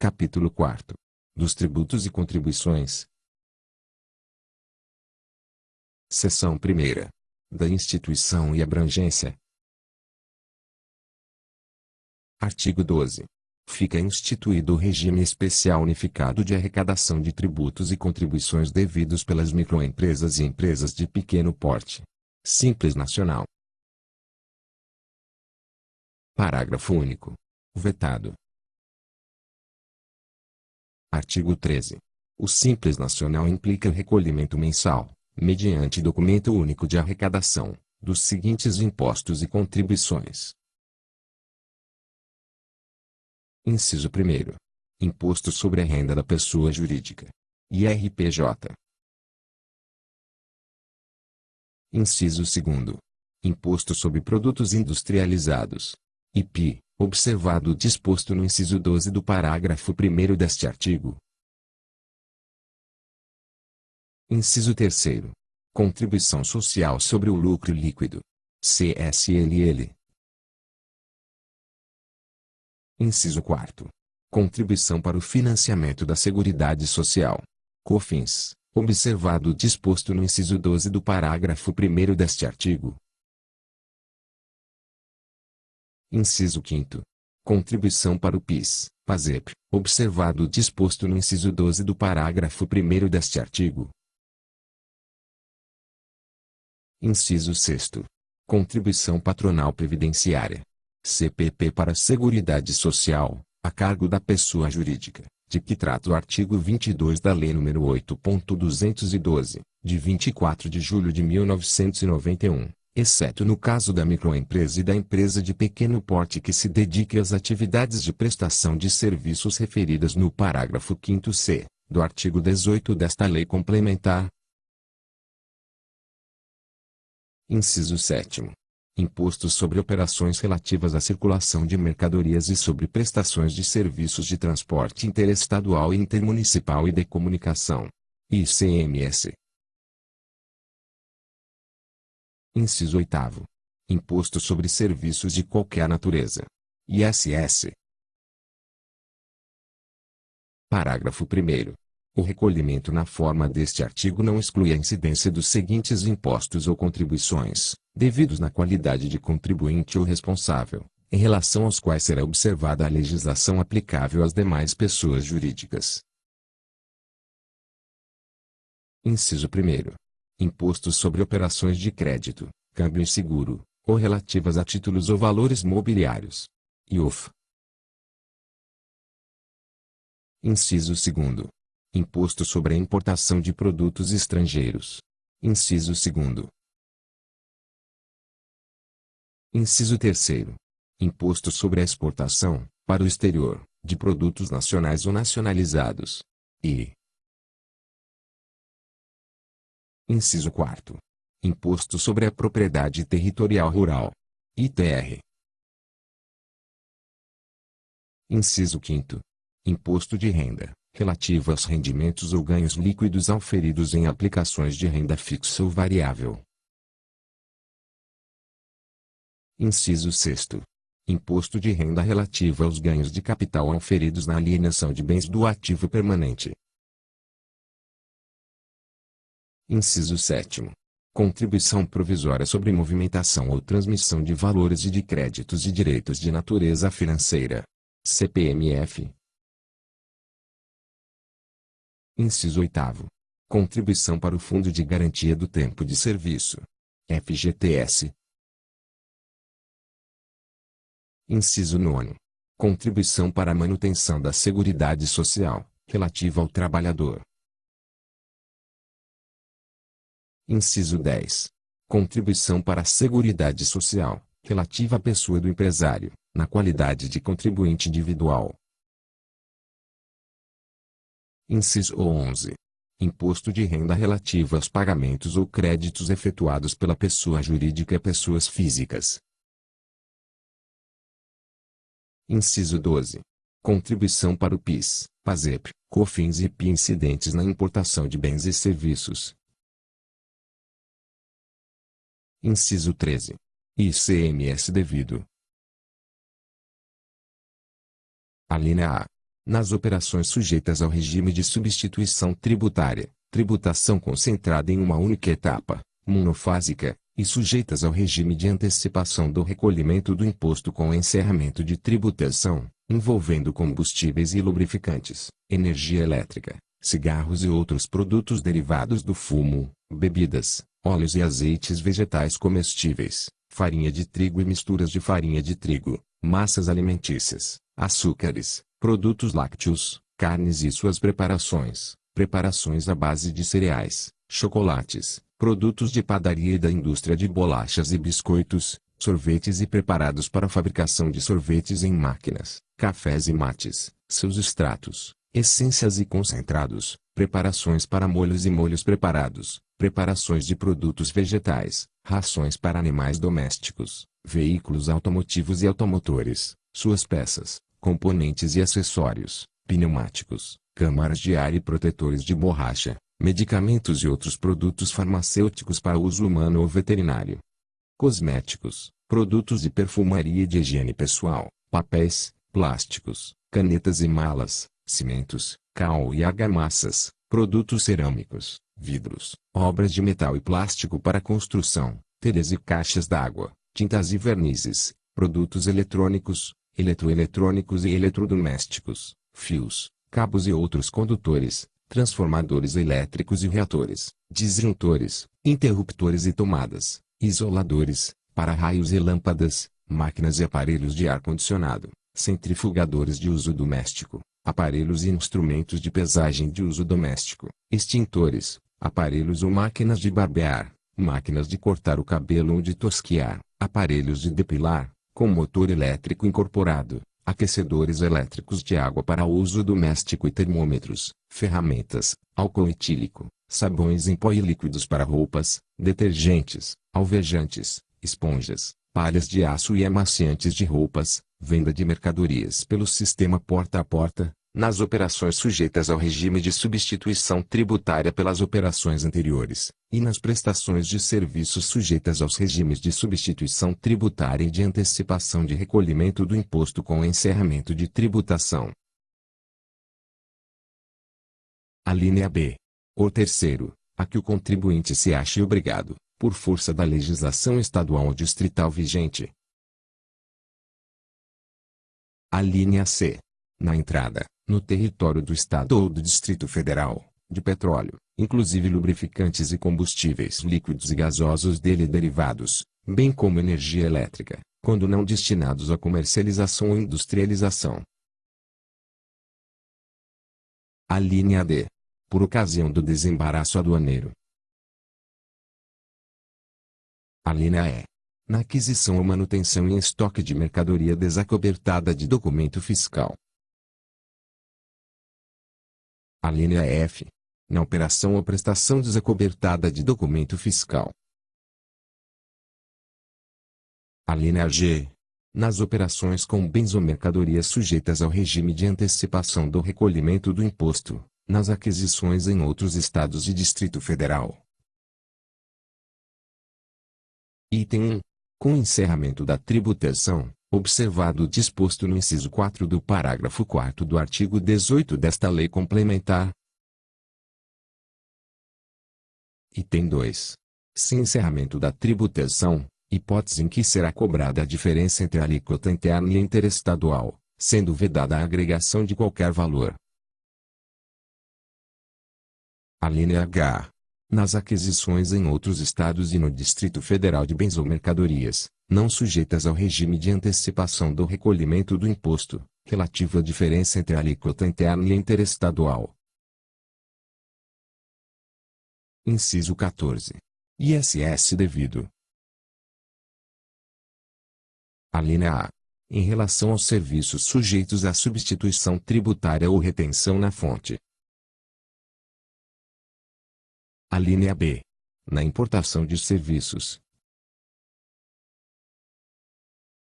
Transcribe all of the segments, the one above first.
Capítulo 4. Dos tributos e contribuições. Seção 1ª. Da instituição e abrangência. Artigo 12. Fica instituído o regime especial unificado de arrecadação de tributos e contribuições devidos pelas microempresas e empresas de pequeno porte. Simples Nacional. Parágrafo único. Vetado. Artigo 13. O Simples Nacional implica o recolhimento mensal, mediante documento único de arrecadação, dos seguintes impostos e contribuições. Inciso 1º. Imposto sobre a renda da pessoa jurídica. IRPJ. Inciso 2º. Imposto sobre produtos industrializados. IP, observado o disposto no inciso 12 do parágrafo 1º deste artigo. Inciso 3º. Contribuição social sobre o lucro líquido. CSLL. Inciso 4º. Contribuição para o financiamento da Seguridade Social. COFINS, observado o disposto no inciso 12 do parágrafo 1º deste artigo. Inciso 5º. Contribuição para o PIS, PASEP, observado o disposto no inciso 12 do parágrafo 1º deste artigo. Inciso 6º. Contribuição patronal previdenciária. CPP para a Seguridade Social, a cargo da pessoa jurídica, de que trata o artigo 22 da Lei nº 8.212, de 24 de julho de 1991, exceto no caso da microempresa e da empresa de pequeno porte que se dedique às atividades de prestação de serviços referidas no parágrafo 5º-C, do artigo 18 desta lei complementar. Inciso 7º. Imposto sobre operações relativas à circulação de mercadorias e sobre prestações de serviços de transporte interestadual e intermunicipal e de comunicação. ICMS. Inciso 8º. Imposto sobre serviços de qualquer natureza. ISS. Parágrafo 1º. O recolhimento na forma deste artigo não exclui a incidência dos seguintes impostos ou contribuições, devidos na qualidade de contribuinte ou responsável, em relação aos quais será observada a legislação aplicável às demais pessoas jurídicas. Inciso 1º. Imposto sobre operações de crédito, câmbio e seguro, ou relativas a títulos ou valores mobiliários. IOF. Inciso 2º. Imposto sobre a importação de produtos estrangeiros. Inciso 2º. Inciso 3º. Imposto sobre a exportação, para o exterior, de produtos nacionais ou nacionalizados. I. Inciso 4º. Imposto sobre a propriedade territorial rural. ITR. Inciso 5º. Imposto de renda, relativo aos rendimentos ou ganhos líquidos auferidos em aplicações de renda fixa ou variável. Inciso 6º. Imposto de renda relativo aos ganhos de capital auferidos na alienação de bens do ativo permanente. Inciso 7º. Contribuição provisória sobre movimentação ou transmissão de valores e de créditos e direitos de natureza financeira. CPMF. Inciso 8º. Contribuição para o Fundo de Garantia do Tempo de Serviço. FGTS. Inciso 9º. Contribuição para a manutenção da Seguridade Social, relativa ao trabalhador. Inciso 10. Contribuição para a Seguridade Social, relativa à pessoa do empresário, na qualidade de contribuinte individual. Inciso 11. Imposto de renda relativo aos pagamentos ou créditos efetuados pela pessoa jurídica e pessoas físicas. Inciso 12. Contribuição para o PIS, PASEP, COFINS e IP incidentes na importação de bens e serviços. Inciso 13. ICMS devido. Alínea A. Nas operações sujeitas ao regime de substituição tributária, tributação concentrada em uma única etapa, monofásica, e sujeitas ao regime de antecipação do recolhimento do imposto com encerramento de tributação, envolvendo combustíveis e lubrificantes, energia elétrica, cigarros e outros produtos derivados do fumo, bebidas, óleos e azeites vegetais comestíveis, farinha de trigo e misturas de farinha de trigo, massas alimentícias, açúcares, produtos lácteos, carnes e suas preparações, preparações à base de cereais, chocolates, produtos de padaria e da indústria de bolachas e biscoitos, sorvetes e preparados para a fabricação de sorvetes em máquinas, cafés e mates, seus extratos, essências e concentrados, preparações para molhos e molhos preparados, preparações de produtos vegetais, rações para animais domésticos, veículos automotivos e automotores, suas peças, componentes e acessórios, pneumáticos, câmaras de ar e protetores de borracha, medicamentos e outros produtos farmacêuticos para uso humano ou veterinário. Cosméticos, produtos de perfumaria e de higiene pessoal, papéis, plásticos, canetas e malas, cimentos, cal e argamassas, produtos cerâmicos, vidros, obras de metal e plástico para construção, telhas e caixas d'água, tintas e vernizes, produtos eletrônicos, eletroeletrônicos e eletrodomésticos, fios, cabos e outros condutores, transformadores elétricos e reatores, disjuntores, interruptores e tomadas, isoladores, para-raios e lâmpadas, máquinas e aparelhos de ar-condicionado, centrifugadores de uso doméstico, aparelhos e instrumentos de pesagem de uso doméstico, extintores, aparelhos ou máquinas de barbear, máquinas de cortar o cabelo ou de tosquiar, aparelhos de depilar, com motor elétrico incorporado, aquecedores elétricos de água para uso doméstico e termômetros, ferramentas, álcool etílico, sabões em pó e líquidos para roupas, detergentes, alvejantes, esponjas, palhas de aço e amaciantes de roupas, venda de mercadorias pelo sistema porta a porta, nas operações sujeitas ao regime de substituição tributária pelas operações anteriores, e nas prestações de serviços sujeitas aos regimes de substituição tributária e de antecipação de recolhimento do imposto com encerramento de tributação. A linha B. Ou terceiro, a que o contribuinte se ache obrigado, por força da legislação estadual ou distrital vigente. A linha C. Na entrada, no território do Estado ou do Distrito Federal, de petróleo, inclusive lubrificantes e combustíveis líquidos e gasosos dele derivados, bem como energia elétrica, quando não destinados à comercialização ou industrialização. A linha D. Por ocasião do desembaraço aduaneiro. A linha E. Na aquisição ou manutenção em estoque de mercadoria desacobertada de documento fiscal. A linha F. Na operação ou prestação desacobertada de documento fiscal. A linha G. Nas operações com bens ou mercadorias sujeitas ao regime de antecipação do recolhimento do imposto, nas aquisições em outros estados e Distrito Federal. Item 1. Com encerramento da tributação, observado o disposto no inciso 4 do parágrafo 4º do artigo 18 desta lei complementar. Item 2. Sem encerramento da tributação, hipótese em que será cobrada a diferença entre a alíquota interna e a interestadual, sendo vedada a agregação de qualquer valor. A linha H. Nas aquisições em outros estados e no Distrito Federal de bens ou mercadorias, não sujeitas ao regime de antecipação do recolhimento do imposto, relativo à diferença entre a alíquota interna e a interestadual. Inciso 14. ISS devido. A linha A. Em relação aos serviços sujeitos à substituição tributária ou retenção na fonte. A linha B. Na importação de serviços.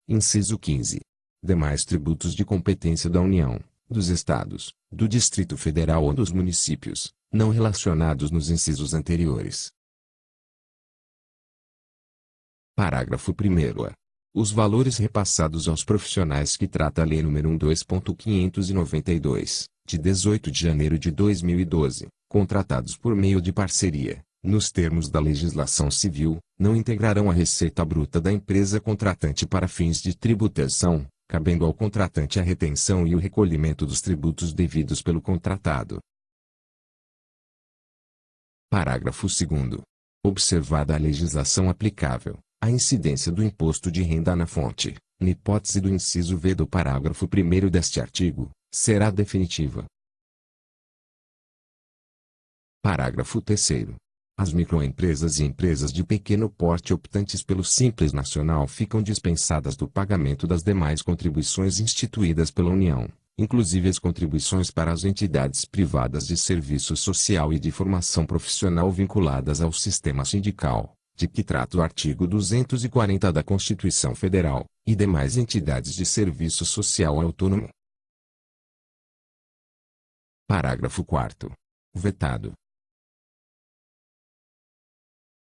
Inciso 15. Demais tributos de competência da União, dos Estados, do Distrito Federal ou dos municípios, não relacionados nos incisos anteriores. Parágrafo 1º-A. Os valores repassados aos profissionais que trata a Lei nº 12.592, de 18 de janeiro de 2012, contratados por meio de parceria, nos termos da legislação civil, não integrarão a receita bruta da empresa contratante para fins de tributação, cabendo ao contratante a retenção e o recolhimento dos tributos devidos pelo contratado. Parágrafo 2º. Observada a legislação aplicável, a incidência do imposto de renda na fonte, na hipótese do inciso V do parágrafo 1º deste artigo, será definitiva. Parágrafo 3º. As microempresas e empresas de pequeno porte optantes pelo Simples Nacional ficam dispensadas do pagamento das demais contribuições instituídas pela União, inclusive as contribuições para as entidades privadas de serviço social e de formação profissional vinculadas ao sistema sindical, de que trata o artigo 240 da Constituição Federal, e demais entidades de serviço social autônomo. Parágrafo 4º. Vetado.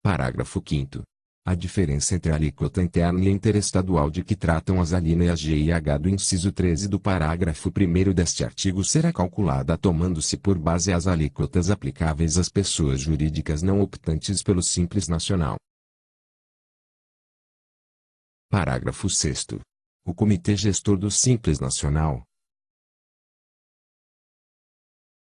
Parágrafo 5º. A diferença entre a alíquota interna e a interestadual de que tratam as alíneas G e H do inciso 13 do parágrafo 1º deste artigo será calculada tomando-se por base as alíquotas aplicáveis às pessoas jurídicas não optantes pelo Simples Nacional. Parágrafo 6º. O Comitê Gestor do Simples Nacional.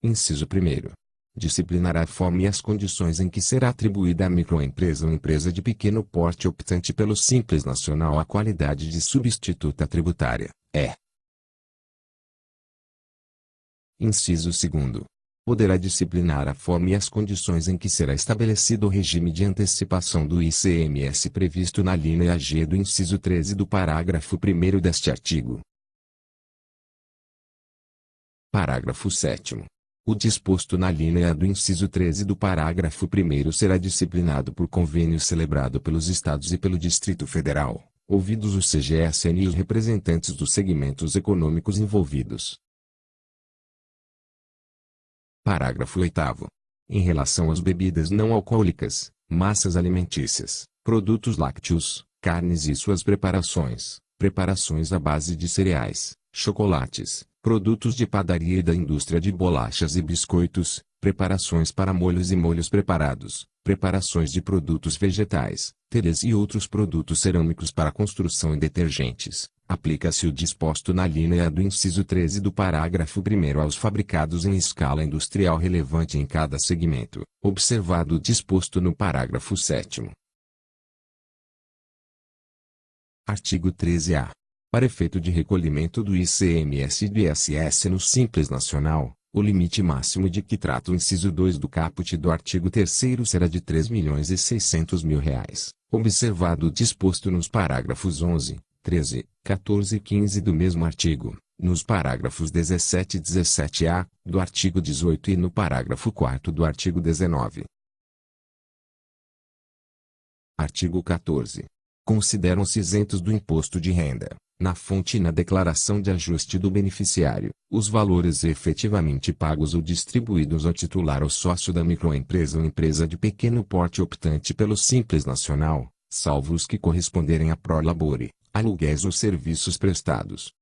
Inciso 1º. Disciplinará a forma e as condições em que será atribuída à microempresa ou empresa de pequeno porte optante pelo Simples Nacional a qualidade de substituta tributária, Inciso 2º. Poderá disciplinar a forma e as condições em que será estabelecido o regime de antecipação do ICMS previsto na linha G do inciso 13 do parágrafo 1º deste artigo. Parágrafo 7º. O disposto na linha A do inciso 13 do parágrafo 1º será disciplinado por convênio celebrado pelos Estados e pelo Distrito Federal, ouvidos o CGSN e os representantes dos segmentos econômicos envolvidos. Parágrafo 8º. Em relação às bebidas não alcoólicas, massas alimentícias, produtos lácteos, carnes e suas preparações, preparações à base de cereais, chocolates, produtos de padaria e da indústria de bolachas e biscoitos, preparações para molhos e molhos preparados, preparações de produtos vegetais, telhas e outros produtos cerâmicos para construção e detergentes. Aplica-se o disposto na linha A do inciso 13 do parágrafo 1º aos fabricados em escala industrial relevante em cada segmento, observado o disposto no parágrafo 7º. Artigo 13-A. Para efeito de recolhimento do ICMS e do ISS no Simples Nacional, o limite máximo de que trata o inciso 2 do caput do artigo 3º será de R$ 3.600.000, observado o disposto nos parágrafos 11, 13, 14 e 15 do mesmo artigo, nos parágrafos 17 e 17-A, do artigo 18 e no parágrafo 4º do artigo 19. Artigo 14. Consideram-se isentos do imposto de renda, na fonte e na declaração de ajuste do beneficiário, os valores efetivamente pagos ou distribuídos ao titular ou sócio da microempresa ou empresa de pequeno porte optante pelo Simples Nacional, salvo os que corresponderem a pro labore, aluguéis ou serviços prestados.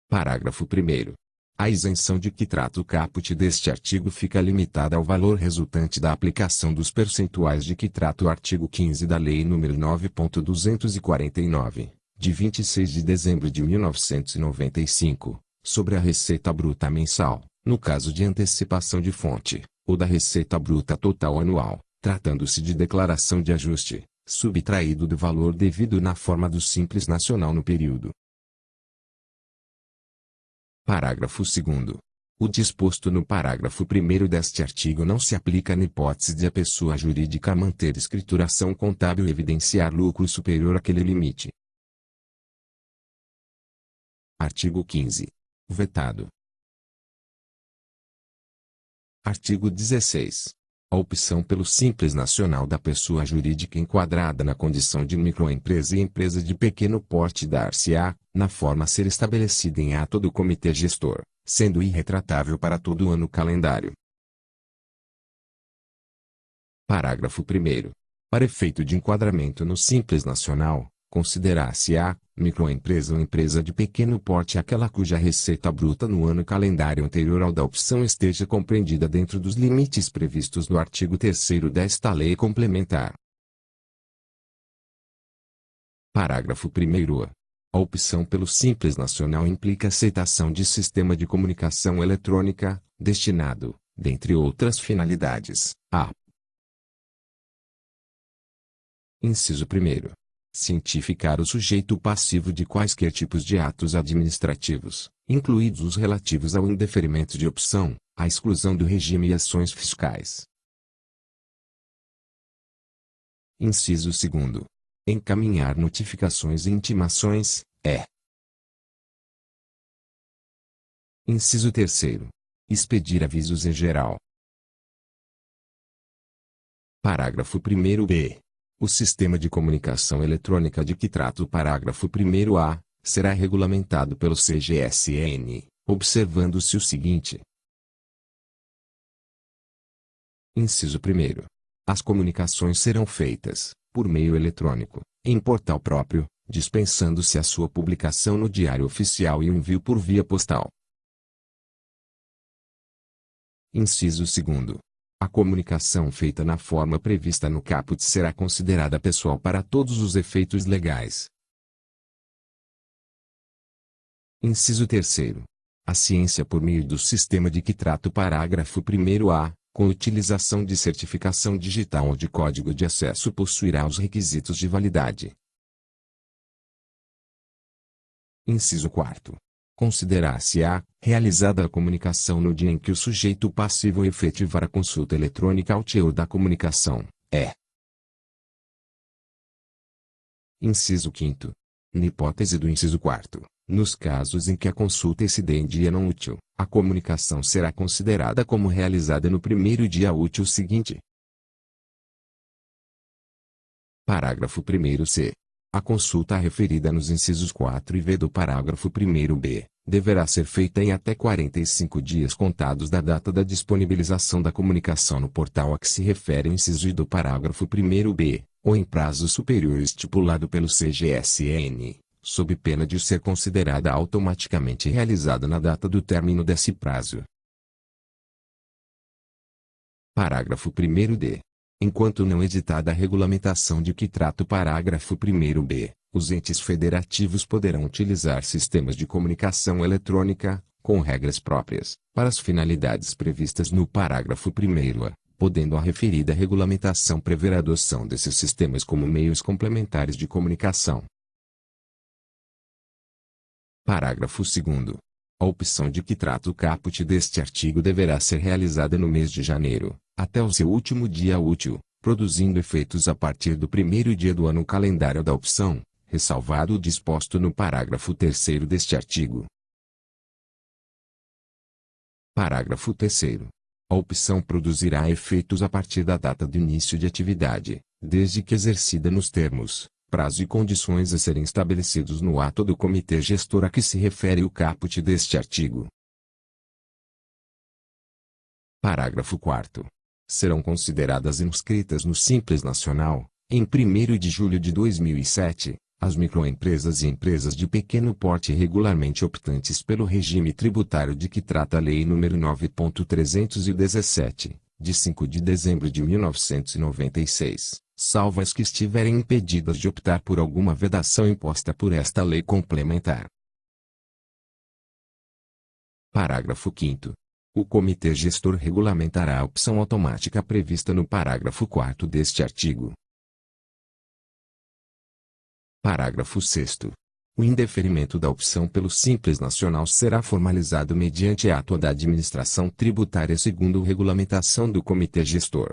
Parágrafo 1º. A isenção de que trata o caput deste artigo fica limitada ao valor resultante da aplicação dos percentuais de que trata o artigo 15 da Lei nº 9.249, de 26 de dezembro de 1995, sobre a receita bruta mensal, no caso de antecipação de fonte, ou da receita bruta total anual, tratando-se de declaração de ajuste, subtraído do valor devido na forma do Simples Nacional no período. Parágrafo 2º. O disposto no parágrafo 1º deste artigo não se aplica na hipótese de a pessoa jurídica manter escrituração contábil e evidenciar lucro superior àquele limite. Artigo 15. Vetado. Artigo 16. A opção pelo Simples Nacional da pessoa jurídica enquadrada na condição de microempresa e empresa de pequeno porte dar-se-á, na forma a ser estabelecida em ato do Comitê Gestor, sendo irretratável para todo o ano calendário. Parágrafo 1º. Para efeito de enquadramento no Simples Nacional, considerar-se-á microempresa ou empresa de pequeno porte aquela cuja receita bruta no ano calendário anterior ao da opção esteja compreendida dentro dos limites previstos no artigo 3º desta lei complementar. Parágrafo 1º. A opção pelo Simples Nacional implica aceitação de sistema de comunicação eletrônica, destinado, dentre outras finalidades, a: Inciso 1º. Cientificar o sujeito passivo de quaisquer tipos de atos administrativos, incluídos os relativos ao indeferimento de opção, à exclusão do regime e ações fiscais. Inciso 2º. Encaminhar notificações e intimações, Inciso 3º. Expedir avisos em geral. Parágrafo 1º-b. O sistema de comunicação eletrônica de que trata o parágrafo 1º-a, será regulamentado pelo CGSN, observando-se o seguinte. Inciso 1º. As comunicações serão feitas, por meio eletrônico, em portal próprio, dispensando-se a sua publicação no Diário Oficial e o envio por via postal. Inciso 2º. A comunicação feita na forma prevista no caput será considerada pessoal para todos os efeitos legais. Inciso 3º. A ciência por meio do sistema de que trata o parágrafo 1º-a, com utilização de certificação digital ou de código de acesso possuirá os requisitos de validade. Inciso 4º. Considerar-se-á realizada a comunicação no dia em que o sujeito passivo efetivar a consulta eletrônica ao teor da comunicação, Inciso 5º. Na hipótese do inciso 4º, nos casos em que a consulta se dê em dia não útil, a comunicação será considerada como realizada no primeiro dia útil seguinte. Parágrafo 1º-c. A consulta referida nos incisos 4 e v do parágrafo 1º-b, deverá ser feita em até 45 dias contados da data da disponibilização da comunicação no portal a que se refere o inciso I do parágrafo 1º-b, ou em prazo superior estipulado pelo CGSN, sob pena de ser considerada automaticamente realizada na data do término desse prazo. Parágrafo 1º-d. Enquanto não editada a regulamentação de que trata o parágrafo 1º-b, os entes federativos poderão utilizar sistemas de comunicação eletrônica, com regras próprias, para as finalidades previstas no parágrafo 1º-a, podendo a referida regulamentação prever a adoção desses sistemas como meios complementares de comunicação. Parágrafo 2º. A opção de que trata o caput deste artigo deverá ser realizada no mês de janeiro, até o seu último dia útil, produzindo efeitos a partir do primeiro dia do ano calendário da opção, ressalvado o disposto no parágrafo 3º deste artigo. Parágrafo 3º. A opção produzirá efeitos a partir da data do início de atividade, desde que exercida nos termos, prazo e condições a serem estabelecidos no ato do comitê gestor a que se refere o caput deste artigo. Parágrafo 4º. Serão consideradas inscritas no Simples Nacional, em 1º de julho de 2007, as microempresas e empresas de pequeno porte regularmente optantes pelo regime tributário de que trata a Lei nº 9.317, de 5 de dezembro de 1996, salvo as que estiverem impedidas de optar por alguma vedação imposta por esta lei complementar. Parágrafo 5º. O comitê gestor regulamentará a opção automática prevista no parágrafo 4º deste artigo. Parágrafo 6º. O indeferimento da opção pelo Simples Nacional será formalizado mediante ato da administração tributária segundo regulamentação do comitê gestor.